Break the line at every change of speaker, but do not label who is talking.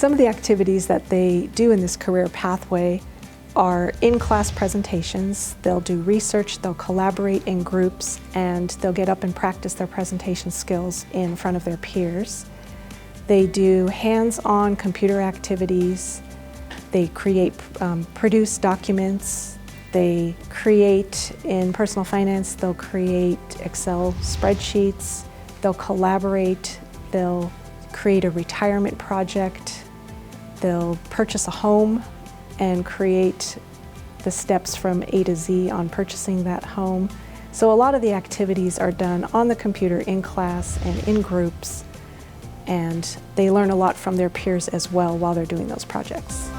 Some of the activities that they do in this career pathway are in-class presentations. They'll do research, they'll collaborate in groups, and they'll get up and practice their presentation skills in front of their peers. They do hands-on computer activities. They produce documents. They create, in personal finance, they'll create Excel spreadsheets. They'll collaborate. They'll create a retirement project. They'll purchase a home and create the steps from A to Z on purchasing that home. So a lot of the activities are done on the computer in class and in groups, and they learn a lot from their peers as well while they're doing those projects.